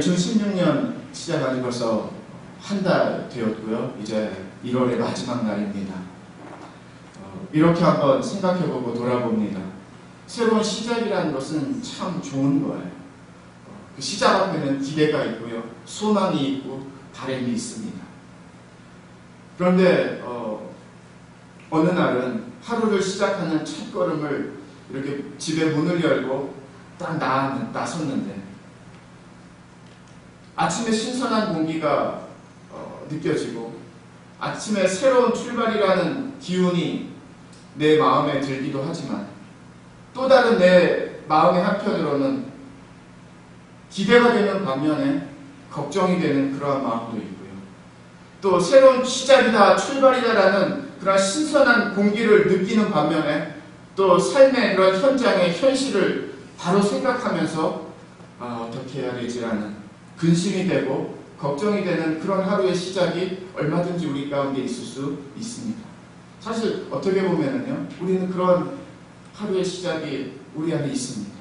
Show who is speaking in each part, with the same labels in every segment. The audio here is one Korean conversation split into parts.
Speaker 1: 2016년 시작한 지 벌써 한 달 되었고요. 이제 1월의 마지막 날입니다. 이렇게 한번 생각해보고 돌아봅니다. 새로운 시작이라는 것은 참 좋은 거예요. 그 시작 앞에는 기대가 있고요. 소망이 있고 바람이 있습니다. 그런데 어느 날은 하루를 시작하는 첫걸음을 이렇게 집에 문을 열고 딱 나섰는데 아침에 신선한 공기가 느껴지고 아침에 새로운 출발이라는 기운이 내 마음에 들기도 하지만 또 다른 내 마음의 한편으로는 기대가 되는 반면에 걱정이 되는 그러한 마음도 있고요. 또 새로운 시작이다, 출발이다라는 그런 신선한 공기를 느끼는 반면에 또 삶의 그런 현장의 현실을 바로 생각하면서 어떻게 해야 되지라는 근심이 되고 걱정이 되는 그런 하루의 시작이 얼마든지 우리 가운데 있을 수 있습니다. 사실 어떻게 보면은요, 우리는 그런 하루의 시작이 우리 안에 있습니다.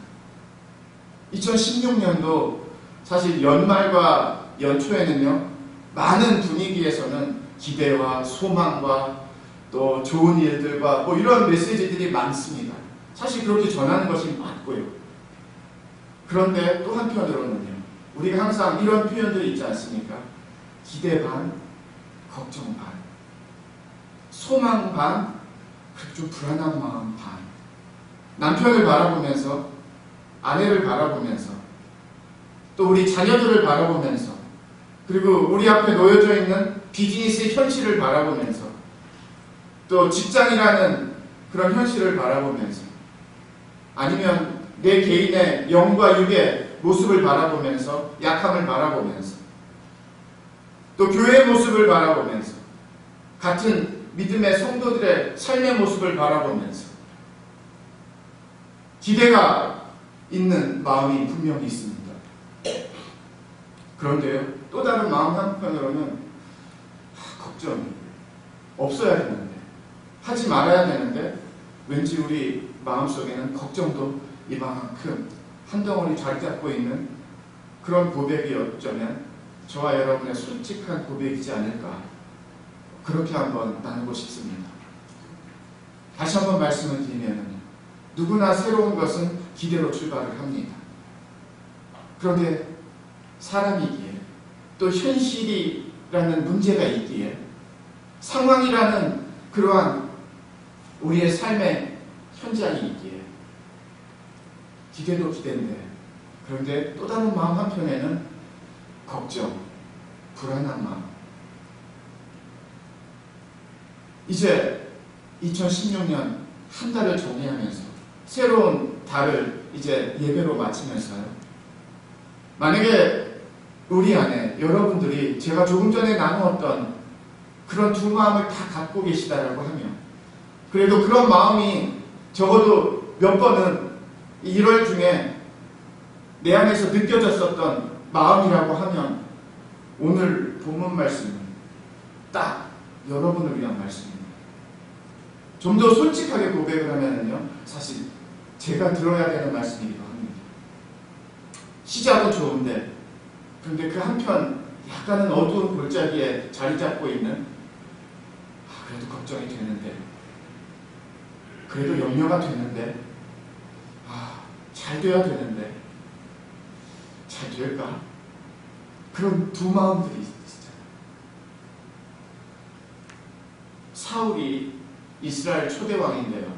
Speaker 1: 2016년도 사실 연말과 연초에는요, 많은 분위기에서는 기대와 소망과 또 좋은 일들과 뭐 이런 메시지들이 많습니다. 사실 그렇게 전하는 것이 맞고요. 그런데 또 한편으로는요, 우리가 항상 이런 표현들이 있지 않습니까? 기대 반, 걱정 반, 소망 반, 그리고 좀 불안한 마음 반. 남편을 바라보면서, 아내를 바라보면서, 또 우리 자녀들을 바라보면서, 그리고 우리 앞에 놓여져 있는 비즈니스의 현실을 바라보면서, 또 직장이라는 그런 현실을 바라보면서, 아니면 내 개인의 영과 육의 모습을 바라보면서, 약함을 바라보면서, 또 교회의 모습을 바라보면서, 같은 믿음의 성도들의 삶의 모습을 바라보면서 기대가 있는 마음이 분명히 있습니다. 그런데요, 또 다른 마음 한편으로는 걱정이 없어야 되는데, 하지 말아야 되는데 왠지 우리 마음속에는 걱정도 이만큼 한 덩어리 자리 잡고 있는 그런 고백이 어쩌면 저와 여러분의 솔직한 고백이지 않을까, 그렇게 한번 나누고 싶습니다. 다시 한번 말씀을 드리면 누구나 새로운 것은 기대로 출발을 합니다. 그런데 사람이기에 또 현실이라는 문제가 있기에 상황이라는 그러한 우리의 삶의 현장이 있기에 기대도 기대인데, 그런데 또 다른 마음 한편에는 걱정, 불안한 마음. 이제 2016년 한 달을 정리하면서 새로운 달을 이제 예배로 마치면서요, 만약에 우리 안에 여러분들이 제가 조금 전에 나누었던 그런 두 마음을 다 갖고 계시다라고 하면, 그래도 그런 마음이 적어도 몇 번은 1월 중에 내 안에서 느껴졌었던 마음이라고 하면 오늘 본문 말씀은 딱 여러분을 위한 말씀입니다. 좀 더 솔직하게 고백을 하면요, 사실 제가 들어야 되는 말씀이기도 합니다. 시작은 좋은데, 그런데 그 한편 약간은 어두운 골짜기에 자리 잡고 있는, 그래도 걱정이 되는데, 그래도 염려가 되는데, 잘 돼야 되는데, 잘 될까? 그런 두 마음들이 있잖아요. 사울이 이스라엘 초대왕인데요,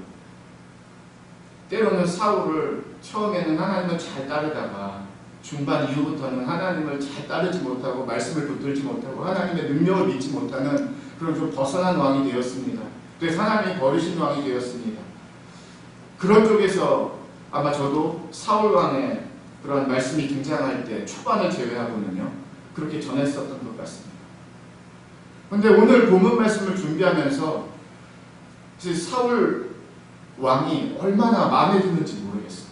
Speaker 1: 때로는 사울을 처음에는 하나님을 잘 따르다가 중반 이후부터는 하나님을 잘 따르지 못하고 말씀을 붙들지 못하고 하나님의 능력을 믿지 못하는 그런 좀 벗어난 왕이 되었습니다. 그래서 하나님이 버리신 왕이 되었습니다. 그런 쪽에서 아마 저도 사울 왕의 그런 말씀이 등장할 때 초반을 제외하고는요, 그렇게 전했었던 것 같습니다. 그런데 오늘 본문 말씀을 준비하면서 사울 왕이 얼마나 마음에 드는지 모르겠어요.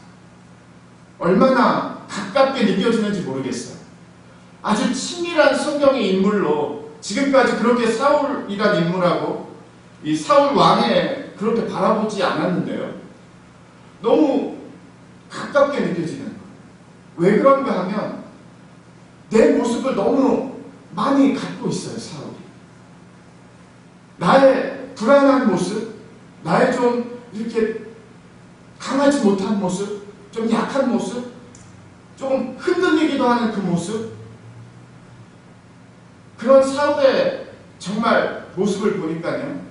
Speaker 1: 얼마나 가깝게 느껴지는지 모르겠어요. 아주 친밀한 성경의 인물로 지금까지 그렇게 사울이란 인물하고 이 사울 왕에 그렇게 바라보지 않았는데요, 너무 가깝게 느껴지는 거예요. 왜 그런가 하면 모습을 너무 많이 갖고 있어요, 사울이. 나의 불안한 모습, 나의 좀 이렇게 강하지 못한 모습, 좀 약한 모습, 조금 흔들리기도 하는 그 모습, 그런 사울의 정말 모습을 보니까요,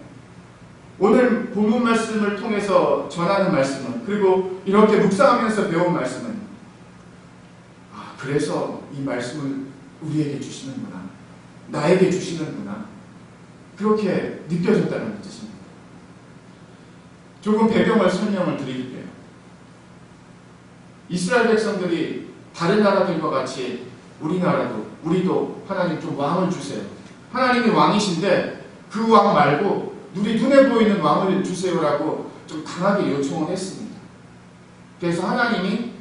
Speaker 1: 오늘 본문 말씀을 통해서 전하는 말씀은, 그리고 이렇게 묵상하면서 배운 말씀은, 그래서 이 말씀을 우리에게 주시는구나, 나에게 주시는구나, 그렇게 느껴졌다는 뜻입니다. 조금 배경을 설명을 드릴게요. 이스라엘 백성들이 다른 나라들과 같이 우리도 하나님 좀 왕을 주세요. 하나님이 왕이신데 그 왕 말고 우리 눈에 보이는 왕을 주세요라고 좀 강하게 요청을 했습니다. 그래서 하나님이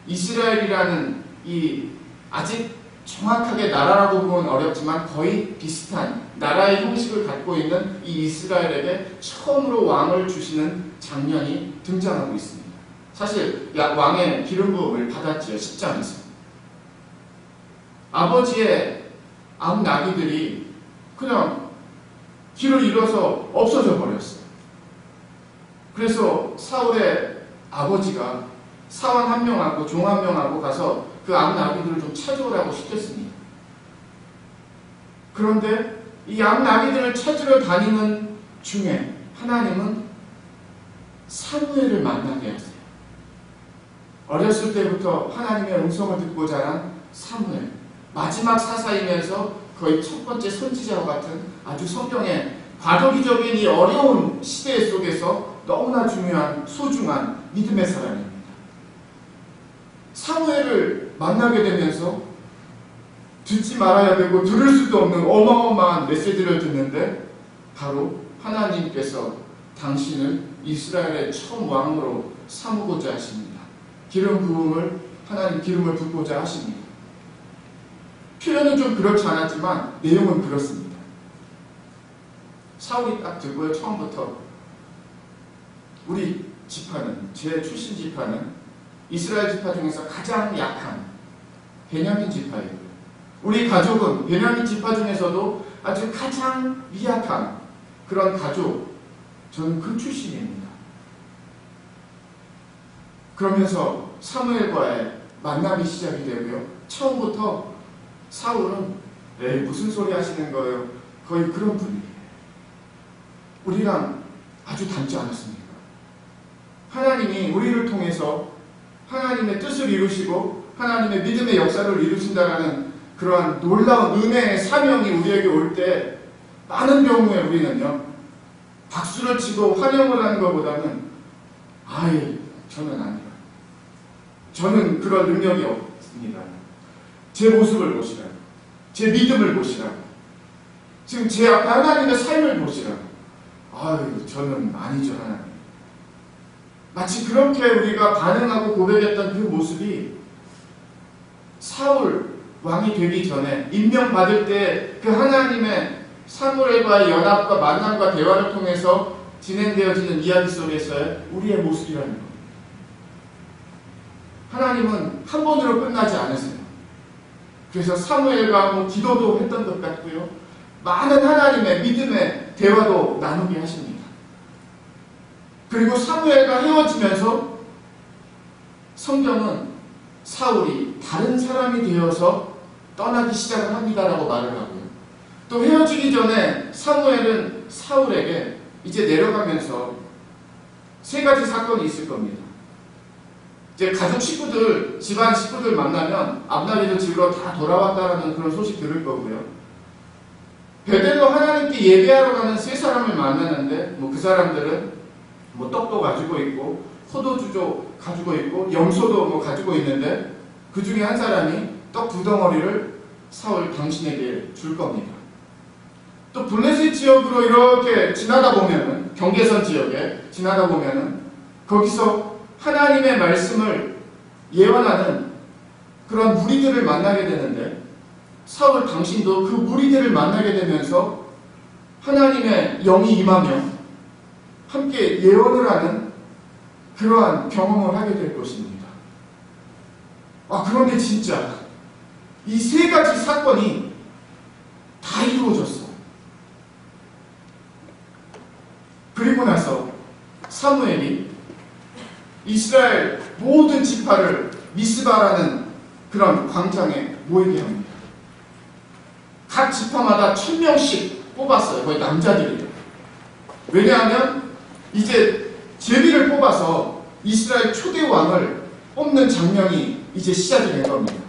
Speaker 1: 이스라엘이라는 이 아직 정확하게 나라라고 보면 어렵지만 거의 비슷한 나라의 형식을 갖고 있는 이 이스라엘에게 처음으로 왕을 주시는 장면이 등장하고 있습니다. 사실 왕의 기름 부음을 받았지요. 10장에서. 아버지의 암나귀들이 그냥 길을 잃어서 없어져 버렸어요. 그래서 사울의 아버지가 사원 한 명하고 종 한 명하고 가서 그 암나귀들을 좀 찾아오라고 시켰습니다. 그런데 이 암나귀들을 찾으러 다니는 중에 하나님은 사무엘을 만나게 하세요. 어렸을 때부터 하나님의 음성을 듣고 자란 사무엘, 마지막 사사이면서 거의 첫 번째 선지자와 같은 아주 성경의 과도기적인 이 어려운 시대 속에서 너무나 중요한 소중한 믿음의 사람입니다. 사무엘을 만나게 되면서 듣지 말아야 되고 들을 수도 없는 어마어마한 메시지를 듣는데, 바로 하나님께서 당신을 이스라엘의 처음 왕으로 삼고자 하십니다. 하나님 기름을 붓고자 하십니다. 표현은 좀 그렇지 않았지만 내용은 그렇습니다. 사울이 딱 듣고요, 처음부터 우리 지파는, 제 출신 지파는 이스라엘 지파 중에서 가장 약한 베냐민 지파예요. 우리 가족은 베냐민 지파 중에서도 아주 가장 미약한 그런 가족, 저는 그 출신입니다. 그러면서 사무엘과의 만남이 시작이 되고요, 처음부터 사울은 무슨 소리 하시는 거예요? 거의 그런 분위기예요. 우리랑 아주 닮지 않았습니까? 하나님이 우리를 통해서 하나님의 뜻을 이루시고 하나님의 믿음의 역사를 이루신다라는 그러한 놀라운 은혜의 사명이 우리에게 올 때, 많은 경우에 우리는요, 박수를 치고 환영을 하는 것보다는 저는 아니라, 저는 그런 능력이 없습니다. 제 모습을 보시라고, 제 믿음을 보시라고, 지금 제 앞에 하나님의 삶을 보시라고. 저는 아니죠, 하나님. 마치 그렇게 우리가 반응하고 고백했던 그 모습이 사울 왕이 되기 전에 임명받을 때 그 하나님의 사무엘과의 연합과 만남과 대화를 통해서 진행되어지는 이야기 속에서의 우리의 모습이라는 겁니다. 하나님은 한 번으로 끝나지 않으세요. 그래서 사무엘과 기도도 했던 것 같고요, 많은 하나님의 믿음의 대화도 나누게 하십니다. 그리고 사무엘과 헤어지면서 성경은 사울이 다른 사람이 되어서 떠나기 시작을 합니다라고 말을 하고요, 또 헤어지기 전에 사무엘은 사울에게 이제 내려가면서 세 가지 사건이 있을 겁니다. 이제 가족 식구들, 집안 식구들 만나면 앞날에도 집으로 다 돌아왔다라는 그런 소식 들을 거고요, 베델로 하나님께 예배하러 가는 세 사람을 만나는데, 그 사람들은 떡도 가지고 있고 포도주도 가지고 있고 염소도 가지고 있는데, 그 중에 한 사람이 떡 2덩어리를 사울 당신에게 줄 겁니다. 또 블레셋 지역으로 이렇게 지나다 보면은, 경계선 지역에 지나다 보면은 거기서 하나님의 말씀을 예언하는 그런 무리들을 만나게 되는데, 사울 당신도 그 무리들을 만나게 되면서 하나님의 영이 임하며 함께 예언을 하는 그러한 경험을 하게 될 것입니다. 그런데 진짜 이 세 가지 사건이 다 이루어졌어. 그리고 나서 사무엘이 이스라엘 모든 지파를 미스바라는 그런 광장에 모이게 합니다. 각 지파마다 1000명씩 뽑았어요. 거의 남자들이에요. 왜냐하면 이제 제비를 뽑아서 이스라엘 초대 왕을 뽑는 장면이 이제 시작이 된 겁니다.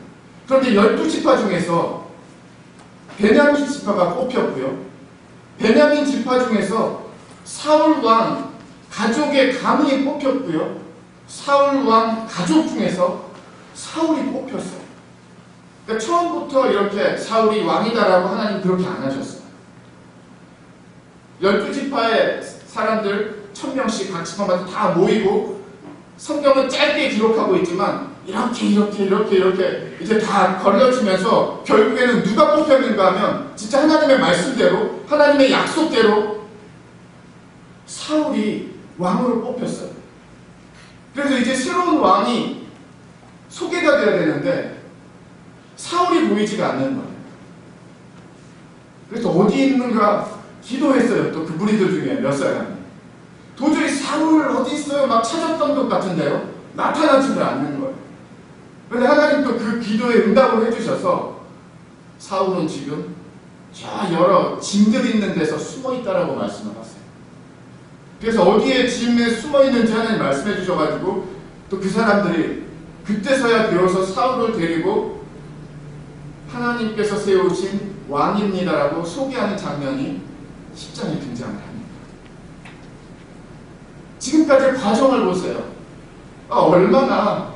Speaker 1: 그런데 12지파 중에서 베냐민 지파가 뽑혔고요. 베냐민 지파 중에서 사울 왕 가족의 가문이 뽑혔고요. 사울 왕 가족 중에서 사울이 뽑혔어요. 그러니까 처음부터 이렇게 사울이 왕이다라고 하나님 그렇게 안 하셨어요. 12지파의 사람들 1000명씩 각 지파마다 다 모이고 성경은 짧게 기록하고 있지만 이렇게 이제 다 걸려지면서 결국에는 누가 뽑혔는가 하면 진짜 하나님의 말씀대로 하나님의 약속대로 사울이 왕으로 뽑혔어요. 그래서 이제 새로운 왕이 소개가 돼야 되는데 사울이 보이지가 않는 거예요. 그래서 어디 있는가 기도했어요. 또 그 무리들 중에 몇 사람이. 도저히 사울 어디 있어요? 막 찾았던 것 같은데요. 나타나지를 않는 거예요. 그런데 하나님 또 그 기도에 응답을 해주셔서 사울은 지금 저 여러 짐들 있는 데서 숨어 있다라고 말씀을 하세요. 그래서 어디에 짐에 숨어 있는지 하나님 말씀해 주셔가지고 또 그 사람들이 그때서야 비로소 사울을 데리고 하나님께서 세우신 왕입니다라고 소개하는 장면이 10장에 등장을 합니다. 지금까지의 과정을 보세요. 얼마나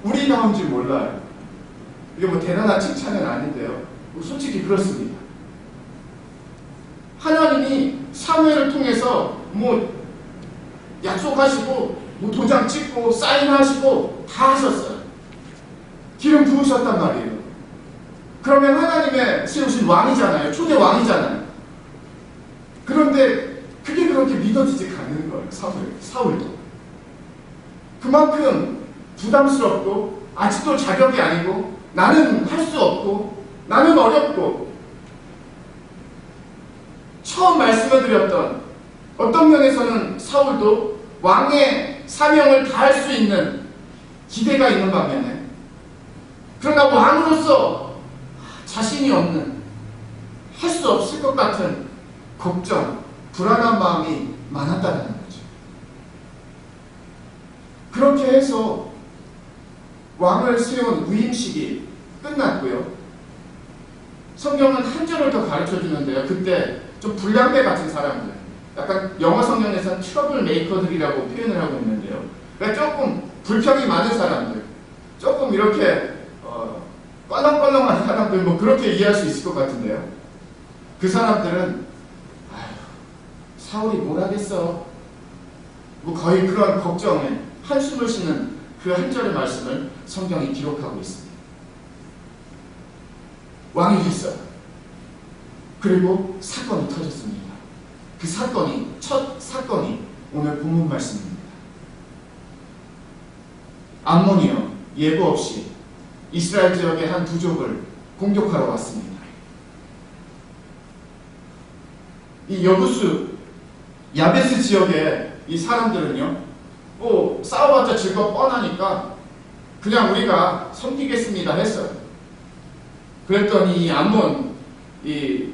Speaker 1: 우리 나온지 몰라요. 이게 뭐 대단한 칭찬은 아닌데요. 솔직히 그렇습니다. 하나님이 사무엘을 통해서 뭐 약속하시고 뭐 도장 찍고 사인하시고 다 하셨어요. 기름 부으셨단 말이에요. 그러면 하나님의 세우신 왕이잖아요. 초대 왕이잖아요. 그런데 그게 그렇게 믿어지지 않는 거예요. 사울도. 그만큼 부담스럽고 아직도 자격이 아니고 나는 할 수 없고 나는 어렵고 처음 말씀을 드렸던 어떤 면에서는 사울도 왕의 사명을 다할 수 있는 기대가 있는 반면에 그러나 왕으로서 자신이 없는 할 수 없을 것 같은 걱정, 불안한 마음이 많았다는 거죠. 그렇게 해서 왕을 세운 위임식이 끝났고요. 성경은 한 절을 더 가르쳐 주는데요. 그때 좀 불량배 같은 사람들, 약간 영어 성경에서는 트러블 메이커들이라고 표현을 하고 있는데요. 그러니까 조금 불평이 많은 사람들, 조금 이렇게 껄렁껄렁한 사람들, 뭐 그렇게 이해할 수 있을 것 같은데요. 그 사람들은 사울이 뭘 하겠어? 뭐 거의 그런 걱정에 한숨을 쉬는 그 한 절의 말씀을 성경이 기록하고 있습니다. 왕이 됐어요. 그리고 사건이 터졌습니다. 그 사건이, 첫 사건이 오늘 본문 말씀입니다. 암몬이요, 예고 없이 이스라엘 지역의 한 부족을 공격하러 왔습니다. 이 여부수, 야베스 지역의 이 사람들은요, 싸워봤자 질 거 뻔하니까 그냥 우리가 섬기겠습니다 했어요. 그랬더니 이 암몬, 이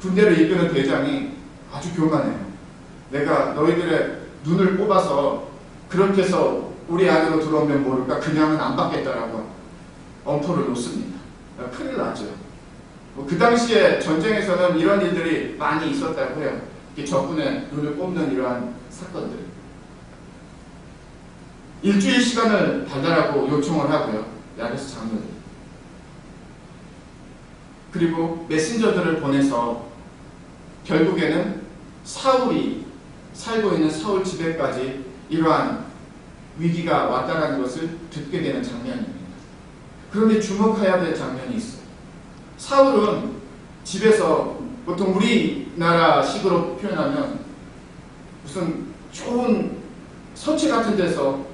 Speaker 1: 군대를 이끄는 대장이 아주 교만해요. 내가 너희들의 눈을 뽑아서 그렇게 해서 우리 안으로 들어오면 모를까 그냥은 안 받겠다라고 엄포를 놓습니다. 큰일 나죠. 그 당시에 전쟁에서는 이런 일들이 많이 있었다고 해요. 적군의 눈을 뽑는 이러한 사건들. 일주일 시간을 달달하고 요청을 하고요. 야베스 장로들이. 그리고 메신저들을 보내서 결국에는 사울이 살고 있는 사울 집에까지 이러한 위기가 왔다는 것을 듣게 되는 장면입니다. 그런데 주목해야 될 장면이 있어요. 사울은 집에서 보통 우리나라식으로 표현하면 무슨 좋은 서체 같은 데서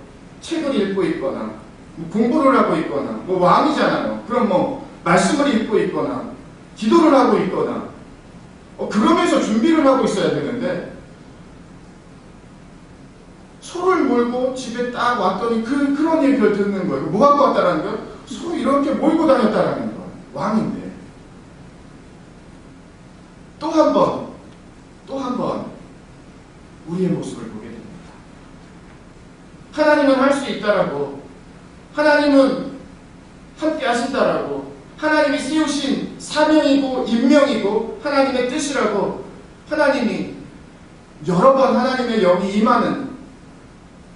Speaker 1: 책을 읽고 있거나 뭐 공부를 하고 있거나, 뭐 왕이잖아요. 그럼 뭐 말씀을 읽고 있거나, 기도를 하고 있거나, 그러면서 준비를 하고 있어야 되는데, 소를 몰고 집에 딱 왔더니 그런 얘기를 듣는 거예요. 뭐 갖고 왔다라는 거예요? 소 이렇게 몰고 다녔다라는 거예요. 왕인데. 또 한 번 우리의 모습을 보게 됩니다. 하나님은 할 수 있다라고, 하나님은 함께 하신다라고, 하나님이 세우신 사명이고 임명이고 하나님의 뜻이라고 하나님이 여러 번 하나님의 영이 임하는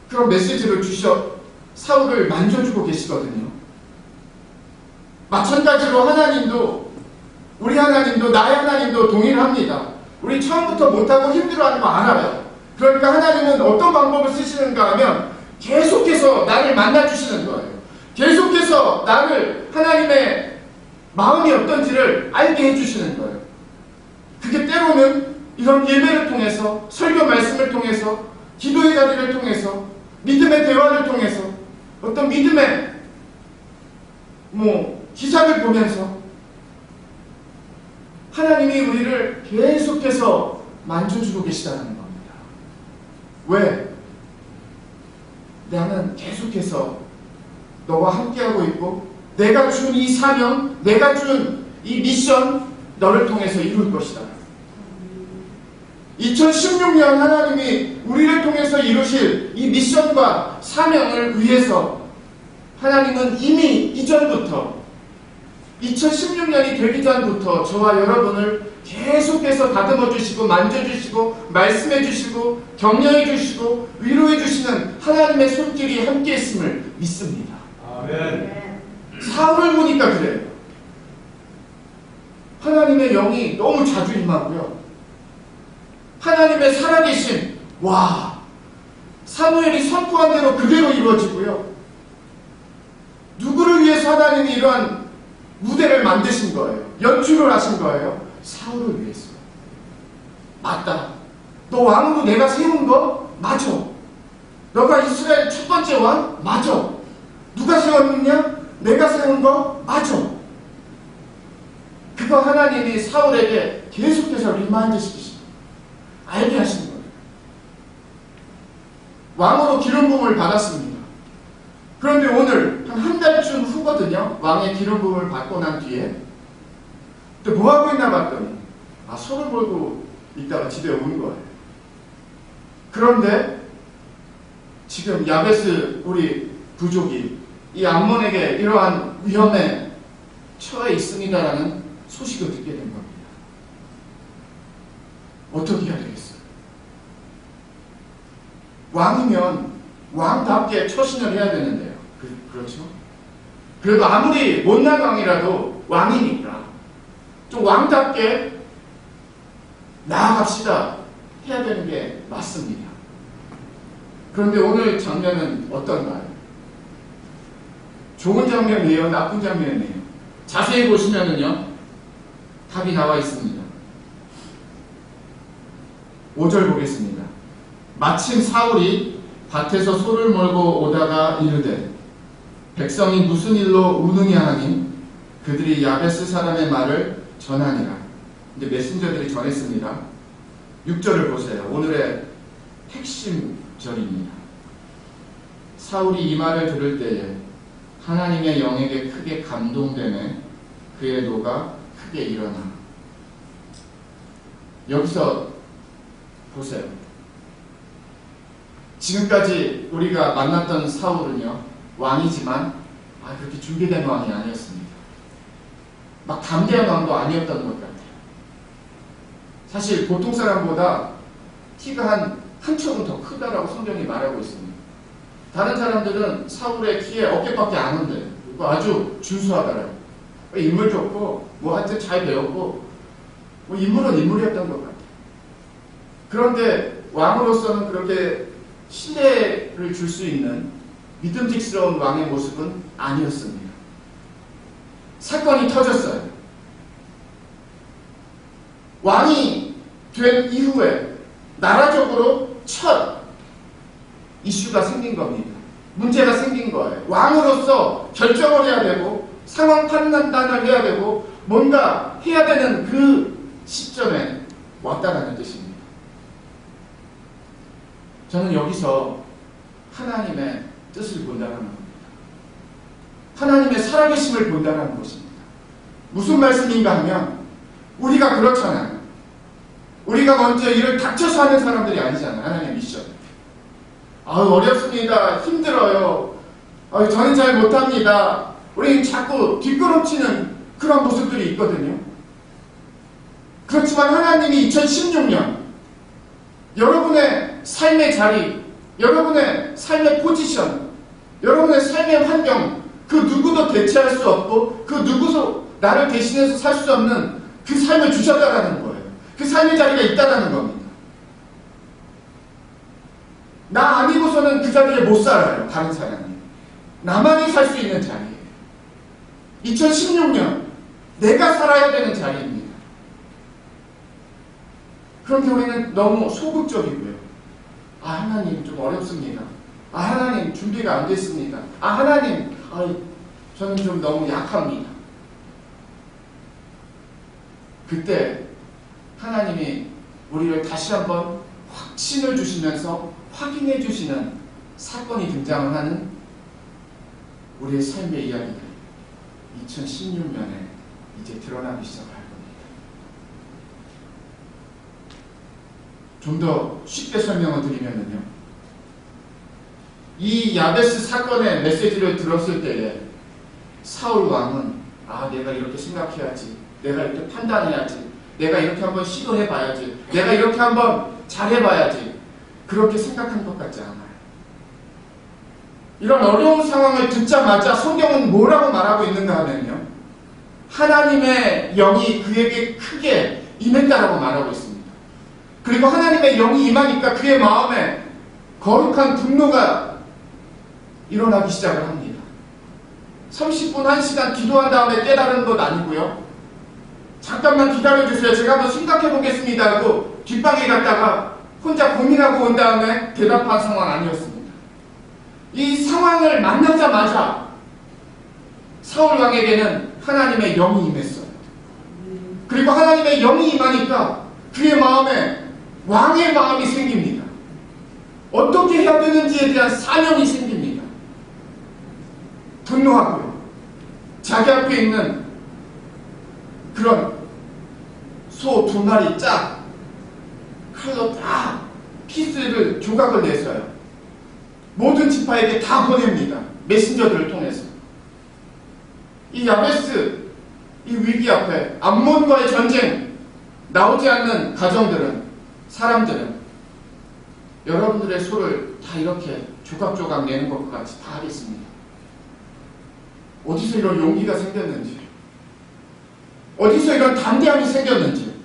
Speaker 1: 그런 메시지를 주셔 사울을 만져주고 계시거든요. 마찬가지로 하나님도, 우리 하나님도, 나의 하나님도 동일합니다. 우리 처음부터 못하고 힘들어하는 거 알아요. 그러니까 하나님은 어떤 방법을 쓰시는가 하면 계속해서 나를 만나주시는 거예요. 계속해서 나를, 하나님의 마음이 어떤지를 알게 해주시는 거예요. 그게 때로는 이런 예배를 통해서, 설교 말씀을 통해서, 기도의 자리를 통해서, 믿음의 대화를 통해서, 어떤 믿음의 기사를 보면서 하나님이 우리를 계속해서 만져주고 계시다는 겁니다. 왜? 나는 계속해서 너와 함께하고 있고 내가 준 이 사명, 내가 준 이 미션 너를 통해서 이룰 것이다. 2016년 하나님이 우리를 통해서 이루실 이 미션과 사명을 위해서 하나님은 이미 이전부터 2016년이 되기 전부터 저와 여러분을 계속해서 다듬어 주시고 만져주시고 말씀해 주시고 격려해 주시고 위로해 주시는 하나님의 손길이 함께 있음을 믿습니다.
Speaker 2: 아멘.
Speaker 1: 사울을 보니까 그래요. 하나님의 영이 너무 자주 임하고요. 하나님의 살아계심, 사무엘이 선포한 대로 그대로 이루어지고요. 누구를 위해서 하나님이 이러한 무대를 만드신 거예요? 연출을 하신 거예요? 사울을 위해서. 맞다. 너 왕으로 내가 세운 거? 맞아. 너가 이스라엘 첫 번째 왕? 맞아. 누가 세웠느냐? 내가 세운 거? 맞아. 그거 하나님이 사울에게 계속해서 리마인드 시키시고 알게 하신 거예요. 왕으로 기름 부음을 받았습니다. 그런데 오늘 한 달쯤 후거든요. 왕의 기름 부음을 받고 난 뒤에 또 뭐 하고 있나 봤더니 소를 몰고 있다가 집에 온 거예요. 그런데 지금 야베스 우리 부족이 이 암몬에게 이러한 위험에 처해 있습니다라는 소식을 듣게 된 겁니다. 어떻게 해야 되겠어요? 왕이면 왕답게 처신을 해야 되는데요. 그렇죠? 그래도 아무리 못난 왕이라도 왕이니까 좀 왕답게 나아갑시다 해야 되는 게 맞습니다. 그런데 오늘 장면은 어떤가요? 좋은 장면이에요? 나쁜 장면이에요? 자세히 보시면은요, 답이 나와 있습니다. 5절 보겠습니다. 마침 사울이 밭에서 소를 몰고 오다가 이르되 백성이 무슨 일로 우느냐 하니 그들이 야베스 사람의 말을 전하니라. 이제 메신저들이 전했습니다. 6절을 보세요. 오늘의 핵심 절입니다. 사울이 이 말을 들을 때에 하나님의 영에게 크게 감동되매 그의 노가 크게 일어나. 여기서 보세요. 지금까지 우리가 만났던 사울은요, 왕이지만 그렇게 준비된 왕이 아니었습니다. 막 담대한 왕도 아니었던 것 같아요. 사실 보통 사람보다 키가 한 척은 더 크다라고 성경이 말하고 있습니다. 다른 사람들은 사울의 키에 어깨밖에 안 온대요. 아주 준수하더라고요. 인물 좋고 하여튼 잘 배웠고 인물은 인물이었던 것 같아요. 그런데 왕으로서는 그렇게 신뢰를 줄 수 있는 믿음직스러운 왕의 모습은 아니었습니다. 사건이 터졌어요. 왕이 된 이후에 나라적으로 첫 이슈가 생긴 겁니다. 문제가 생긴 거예요. 왕으로서 결정을 해야 되고 상황 판단을 해야 되고 뭔가 해야 되는 그 시점에 왔다라는 뜻입니다. 저는 여기서 하나님의 뜻을 본다는 겁니다. 하나님의 살아계심을 본다는 것입니다. 무슨 말씀인가 하면 우리가 그렇잖아요. 우리가 먼저 일을 닥쳐서 하는 사람들이 아니잖아요. 하나님의 미션. 어렵습니다. 힘들어요. 저는 잘 못합니다. 우리는 자꾸 뒷걸음치는 그런 모습들이 있거든요. 그렇지만 하나님이 2016년 여러분의 삶의 자리, 여러분의 삶의 포지션, 여러분의 삶의 환경, 그 누구도 대체할 수 없고 그 누구도 나를 대신해서 살 수 없는 그 삶을 주셨다라는 거예요. 그 삶의 자리가 있다라는 겁니다. 나 아니고서는 그 자리에 못 살아요. 다른 사람이. 나만이 살 수 있는 자리예요. 2016년 내가 살아야 되는 자리입니다. 그런데 우리는 너무 소극적이고요. 하나님 좀 어렵습니다. 하나님 준비가 안 됐습니다. 하나님 저는 좀 너무 약합니다. 그때 하나님이 우리를 다시 한번 확신을 주시면서 확인해 주시는 사건이 등장을 하는 우리의 삶의 이야기가 2016년에 이제 드러나기 시작할 겁니다. 좀 더 쉽게 설명을 드리면요, 이 야베스 사건의 메시지를 들었을 때에 사울 왕은 내가 이렇게 생각해야지, 내가 이렇게 판단해야지, 내가 이렇게 한번 시도해봐야지, 내가 이렇게 한번 잘해봐야지, 그렇게 생각한 것 같지 않아요. 이런 어려운 상황을 듣자마자 성경은 뭐라고 말하고 있는가 하면요, 하나님의 영이 그에게 크게 임했다라고 말하고 있습니다. 그리고 하나님의 영이 임하니까 그의 마음에 거룩한 분노가 일어나기 시작을 합니다. 30분, 1시간 기도한 다음에 깨달은 것 아니고요, 잠깐만 기다려주세요, 제가 한번 생각해 보겠습니다 하고 뒷방에 갔다가 혼자 고민하고 온 다음에 대답한 상황 아니었습니다. 이 상황을 만나자마자 사울 왕에게는 하나님의 영이 임했어요. 그리고 하나님의 영이 임하니까 그의 마음에 왕의 마음이 생깁니다. 어떻게 해야 되는지에 대한 사명이 생깁니다. 분노하고요, 자기 앞에 있는 그런 소 2마리 짝 칼로 다 피스를 조각을 냈어요. 모든 지파에게 다 보냅니다. 메신저들을 통해서. 이 야베스 이 위기 앞에 암몬과의 전쟁 나오지 않는 가정들은, 사람들은 여러분들의 소를 다 이렇게 조각조각 내는 것과 같이 다 하겠습니다. 어디서 이런 용기가 생겼는지, 어디서 이런 담대함이 생겼는지,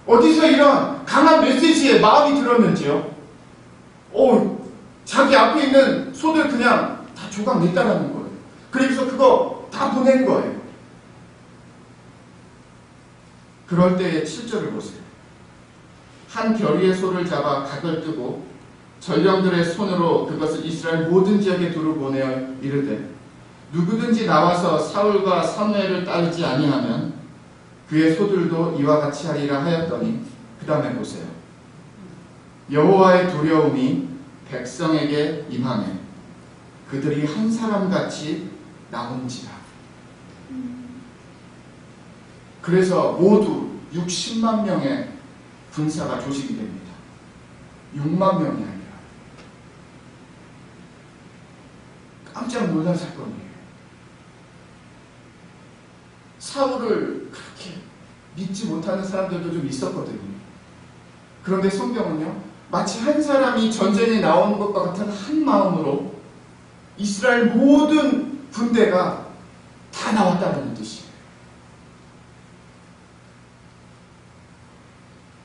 Speaker 1: 어디서 이런 강한 메시지에 마음이 들었는지요. 자기 앞에 있는 소들 그냥 다 조각 냈다라는 거예요. 그래서 그거 다 보낸 거예요. 그럴 때의 7절을 보세요. 한 결의의 소를 잡아 각을 뜨고 전령들의 손으로 그것을 이스라엘 모든 지역에 두루 보내어 이르되 누구든지 나와서 사울과 사무엘을 따르지 아니하면 그의 소들도 이와 같이 하리라 하였더니, 그 다음에 보세요. 여호와의 두려움이 백성에게 임하매 그들이 한 사람같이 나온지라. 그래서 모두 60만 명의 군사가 조직이 됩니다. 6만 명이 아니라. 깜짝 놀란 사건이에요. 사울을 그렇게 믿지 못하는 사람들도 좀 있었거든요. 그런데 성경은요, 마치 한 사람이 전쟁에 나오는 것과 같은 한 마음으로 이스라엘 모든 군대가 다 나왔다는 뜻이에요.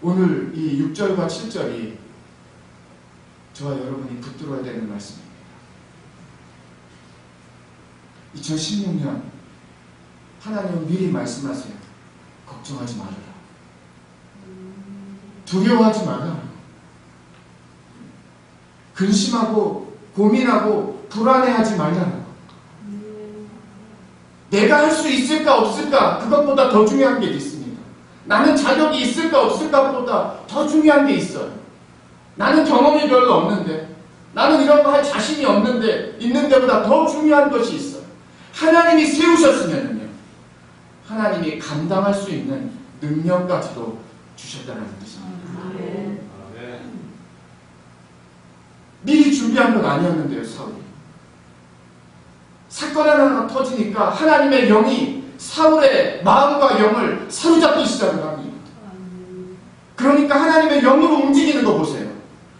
Speaker 1: 오늘 이 6절과 7절이 저와 여러분이 붙들어야 되는 말씀입니다. 2016년 하나님은 미리 말씀하세요. 걱정하지 말아라. 두려워하지 말아라. 근심하고 고민하고 불안해하지 말라고. 내가 할 수 있을까 없을까 그것보다 더 중요한 게 있습니다. 나는 자격이 있을까 없을까보다 더 중요한 게 있어요. 나는 경험이 별로 없는데, 나는 이런 거 할 자신이 없는데, 있는 데보다 더 중요한 것이 있어요. 하나님이 세우셨으면요, 하나님이 감당할 수 있는 능력까지도 주셨다는 뜻입니다. 미리 준비한 건 아니었는데요, 사울이. 사건 하나가 터지니까 하나님의 영이 사울의 마음과 영을 사로잡기 시작을 합니다. 그러니까 하나님의 영으로 움직이는 거 보세요.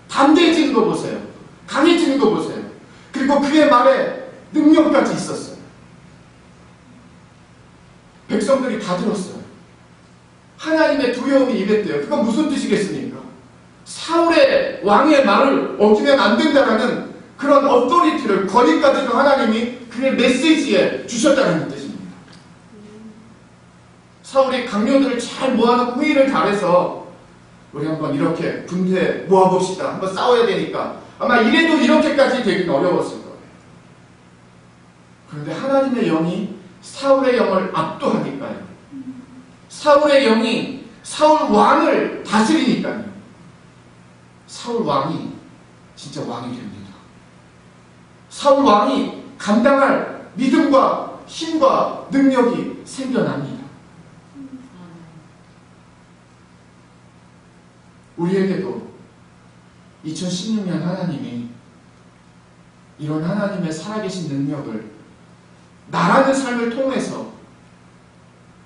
Speaker 1: 담대해지는 거 보세요. 강해지는 거 보세요. 그리고 그의 말에 능력까지 있었어요. 백성들이 다 들었어요. 하나님의 두려움이 임했대요. 그건 무슨 뜻이겠습니까? 사울의 왕의 말을 어기면 안 된다라는 그런 어토리티를, 권위까지도 하나님이 그의 메시지에 주셨다는 뜻입니다. 사울이 강요들을 잘 모아놓고 회의를 잘해서 우리 한번 이렇게 군대 모아봅시다. 한번 싸워야 되니까 아마 이래도 이렇게까지 되긴 어려웠을 거예요. 그런데 하나님의 영이 사울의 영을 압도하니까요. 사울의 영이 사울 왕을 다스리니까요. 사울 왕이 진짜 왕이 됩니다. 사울 왕이 감당할 믿음과 힘과 능력이 생겨납니다. 우리에게도 2016년 하나님이 이런 하나님의 살아계신 능력을 나라는 삶을 통해서,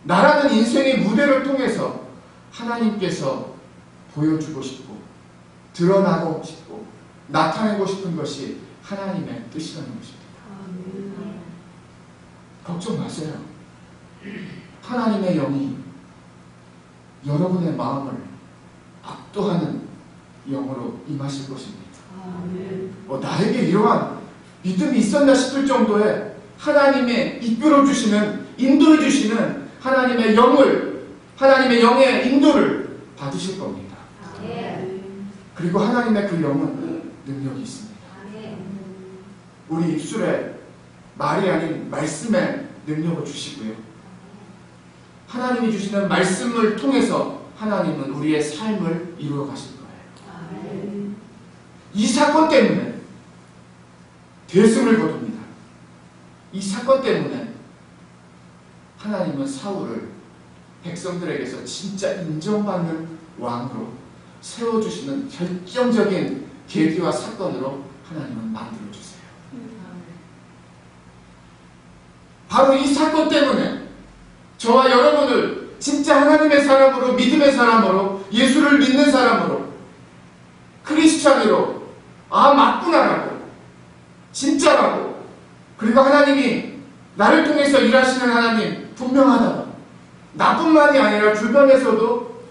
Speaker 1: 나라는 인생의 무대를 통해서 하나님께서 보여주고 싶고 드러나고 싶고 나타내고 싶은 것이 하나님의 뜻이라는 것입니다. 걱정 마세요. 하나님의 영이 여러분의 마음을 압도하는 영으로 임하실 것입니다. 나에게 이러한 믿음이 있었나 싶을 정도의 하나님의 이끌어주시는, 인도해주시는 하나님의 영을, 하나님의 영의 인도를 받으실 겁니다. 그리고 하나님의 그 영은 능력이 있습니다. 우리 입술에 말이 아닌 말씀의 능력을 주시고요. 하나님이 주시는 말씀을 통해서 하나님은 우리의 삶을 이루어 가실 거예요. 이 사건 때문에 대승을 거둡니다. 이 사건 때문에 하나님은 사울을 백성들에게서 진짜 인정받는 왕으로 세워주시는 결정적인 계기와 사건으로 하나님은 만들어주세요. 바로 이 사건 때문에 저와 여러분을 진짜 하나님의 사람으로, 믿음의 사람으로, 예수를 믿는 사람으로, 크리스찬으로, 아 맞구나라고, 진짜라고, 그리고 하나님이 나를 통해서 일하시는 하나님 분명하다, 나뿐만이 아니라 주변에서도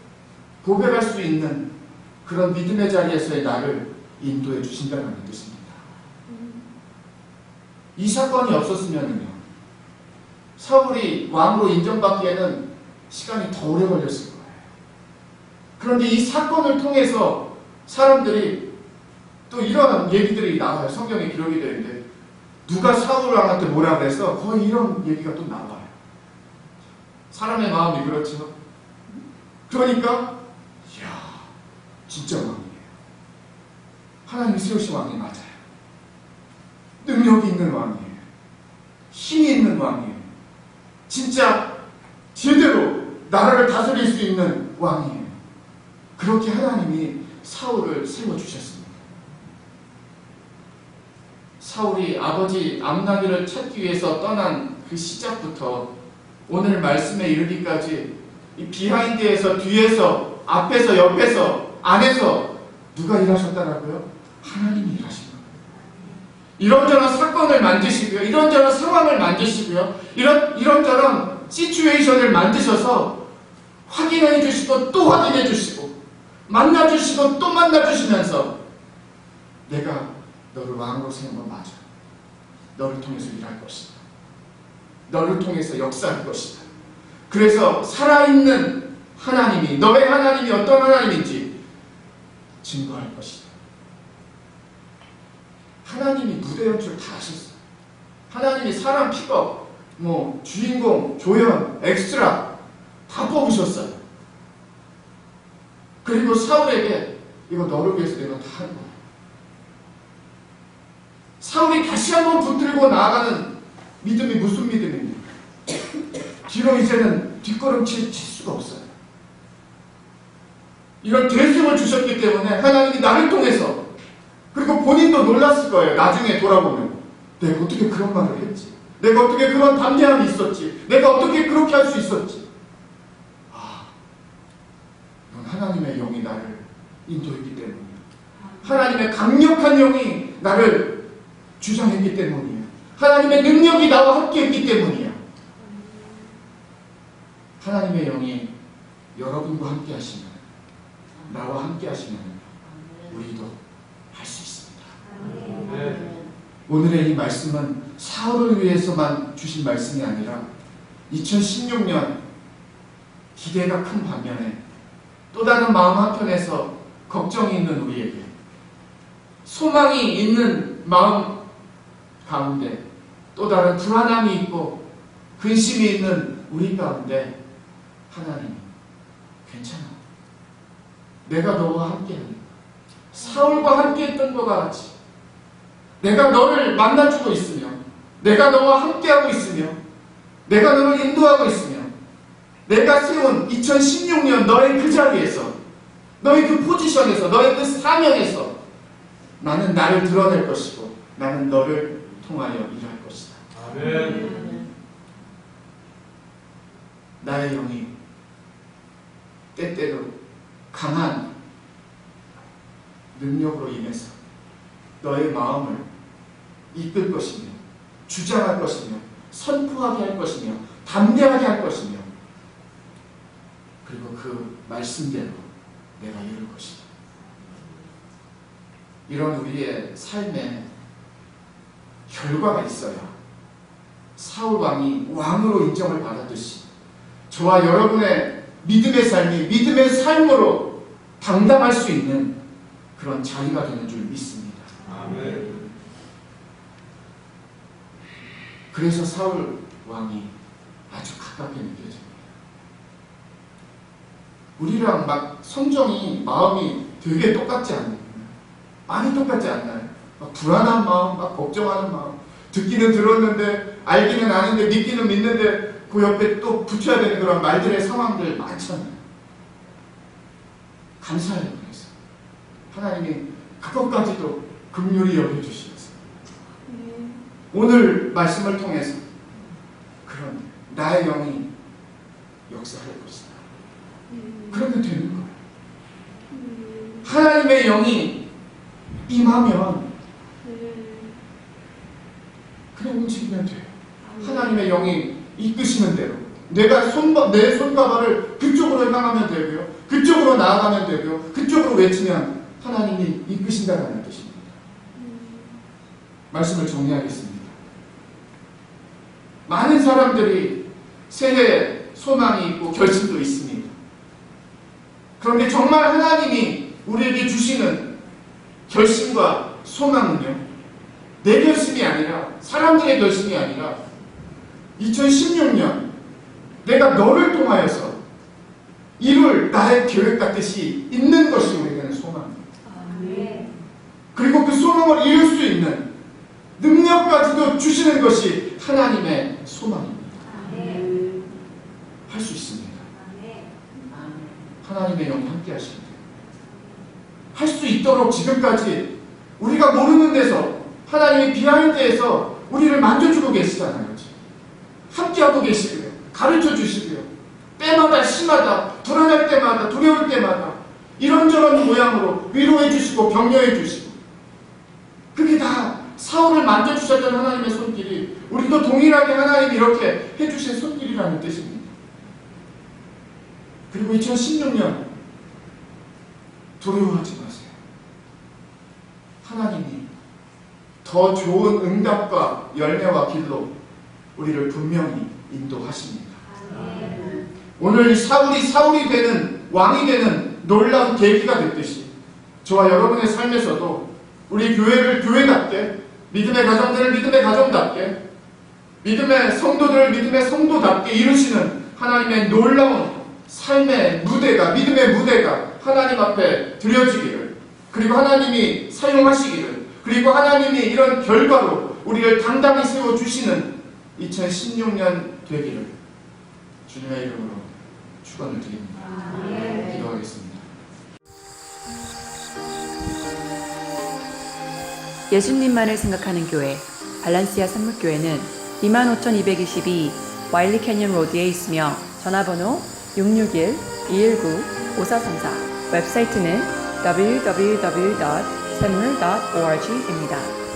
Speaker 1: 고백할 수 있는 그런 믿음의 자리에서의 나를 인도해 주신다는 뜻입니다. 이 사건이 없었으면요, 사울이 왕으로 인정받기에는 시간이 더 오래 걸렸을 거예요. 그런데 이 사건을 통해서 사람들이 또 이런 얘기들이 나와요. 성경에 기록이 되는데 누가 사울 왕한테 뭐라 그래서 거의 이런 얘기가 또 나와요. 사람의 마음이 그렇죠. 그러니까 이야, 진짜 왕이에요. 하나님이 세우신 왕이 맞아요. 능력이 있는 왕이에요. 힘이 있는 왕이에요. 진짜 제대로 나라를 다스릴 수 있는 왕이에요. 그렇게 하나님이 사울을 세워주셨습니다. 사울이 아버지 암나기를 찾기 위해서 떠난 그 시작부터 오늘 말씀에 이르기까지 이 비하인드에서, 뒤에서, 앞에서, 옆에서, 안에서 누가 일하셨다라고요? 하나님이 일하신 거예요. 이런저런 사건을 만드시고요, 이런저런 상황을 만드시고요, 이런저런 시츄에이션을 만드셔서 확인해 주시고 또 확인해 주시고 만나 주시고 또 만나 주시면서 내가 너를 왕으로 세운 건 맞아. 너를 통해서 일할 것이다. 너를 통해서 역사할 것이다. 그래서 살아있는 하나님이, 너의 하나님이 어떤 하나님인지 증거할 것이다. 하나님이 무대 연출 다 하셨어요. 하나님이 사람 픽업, 주인공, 조연, 엑스트라 다 뽑으셨어요. 그리고 사울에게 이거 너를 위해서 내가 다 한 거야. 사울이 다시 한번 붙들고 나아가는 믿음이 무슨 믿음입니까? 뒤로 이제는 뒷걸음질 칠 수가 없어요. 이런 대승을 주셨기 때문에 하나님이 나를 통해서, 그리고 본인도 놀랐을 거예요. 나중에 돌아보면 내가 어떻게 그런 말을 했지? 내가 어떻게 그런 담대함이 있었지? 내가 어떻게 그렇게 할 수 있었지? 이건 하나님의 영이 나를 인도했기 때문이야. 하나님의 강력한 영이 나를 주장했기 때문이야. 하나님의 능력이 나와 함께했기 때문이야. 하나님의 영이 여러분과 함께 하시면, 나와 함께 하시면 우리도 할 수 있습니다. 오늘의 이 말씀은 사울을 위해서만 주신 말씀이 아니라 2016년 기대가 큰 반면에 또 다른 마음 한편에서 걱정이 있는 우리에게, 소망이 있는 마음 가운데 또 다른 불안함이 있고 근심이 있는 우리 가운데 하나님, 괜찮아. 내가 너와 함께하니, 사울과 함께했던 것과 같이 내가 너를 만나주고 있으며, 내가 너와 함께하고 있으며, 내가 너를 인도하고 있으며, 내가 세운 2016년 너의 그 자리에서, 너의 그 포지션에서, 너의 그 사명에서 나는 나를 드러낼 것이고 나는 너를 통하여 일할 것이다.
Speaker 2: 아멘.
Speaker 1: 나의 영이 때때로 강한 능력으로 인해서 너의 마음을 이끌 것이며, 주장할 것이며, 선포하게 할 것이며, 담대하게 할 것이며, 그리고 그 말씀대로 내가 이룰 것이다. 이런 우리의 삶에 결과가 있어야 사울 왕이 왕으로 인정을 받았듯이 저와 여러분의 믿음의 삶이 믿음의 삶으로 당당할 수 있는 그런 자리가 되는 줄 믿습니다.
Speaker 2: 아멘.
Speaker 1: 그래서 사울 왕이 아주 가깝게 느껴집니다. 우리랑 막 성정이, 마음이 되게 똑같지 않나요? 많이 똑같지 않나요? 막 불안한 마음, 막 걱정하는 마음, 듣기는 들었는데, 알기는 아는데, 믿기는 믿는데 그 옆에 또 붙여야 되는 그런 말들의 상황들 많잖아요. 감사해요. 그래서 하나님이 그것까지도 긍휼히 여겨주시면서 오늘 말씀을 통해서 그런 나의 영이 역사할 것이다. 그러면 되는 거예요. 하나님의 영이 임하면 그냥 움직이면 돼요. 하나님의 영이 이끄시는 대로 내 손가발을 그쪽으로 향하면 되고요, 그쪽으로 나아가면 되고요, 그쪽으로 외치면 하나님이 이끄신다는 뜻입니다. 말씀을 정리하겠습니다. 많은 사람들이 새해 소망이 있고 결심도 있습니다. 그런데 정말 하나님이 우리에게 주시는 결심과 소망은요, 내 결심이 아니라, 사람들의 결심이 아니라 2016년 내가 너를 통하여서 이룰 나의 계획 같듯이 있는 것이 우리에게는 소망입니다. 그리고 그 소망을 이룰 수 있는 능력까지도 주시는 것이 하나님의 소망입니다. 할 수 있습니다. 하나님의 영이 함께 하십니다. 할 수 있도록 지금까지 우리가 모르는 데서 하나님이 비하인드에서 우리를 만져주고 계시잖아요. 함께하고 계시고요, 가르쳐 주시고요, 때마다 심하다, 불안할 때마다, 두려울 때마다 이런저런 모양으로 위로해 주시고 격려해 주시고, 그게 다 사울을 만져주셨던 하나님의 손길이 우리도 동일하게 하나님이 이렇게 해주신 손길이라는 뜻입니다. 그리고 2016년 두려워하지 마세요. 하나님이 더 좋은 응답과 열매와 길로 우리를 분명히 인도하십니다. 오늘 사울이 되는, 왕이 되는 놀라운 계기가 됐듯이 저와 여러분의 삶에서도 우리 교회를 교회답게, 믿음의 가정들을 믿음의 가정답게, 믿음의 성도들을 믿음의 성도답게 이루시는 하나님의 놀라운 삶의 무대가, 믿음의 무대가 하나님 앞에 드려지기를, 그리고 하나님이 사용하시기를, 그리고 하나님이 이런 결과로 우리를 당당히 세워주시는 2016년 되기를 주님의 이름으로 축원을 드립니다. 기도하겠습니다.
Speaker 3: 예수님만을 생각하는 교회 발란시아 산목교회는 25,222 와일리 캐년 로드에 있으며 전화번호 661-219-5434, 웹사이트는 www.샘물.org입니다.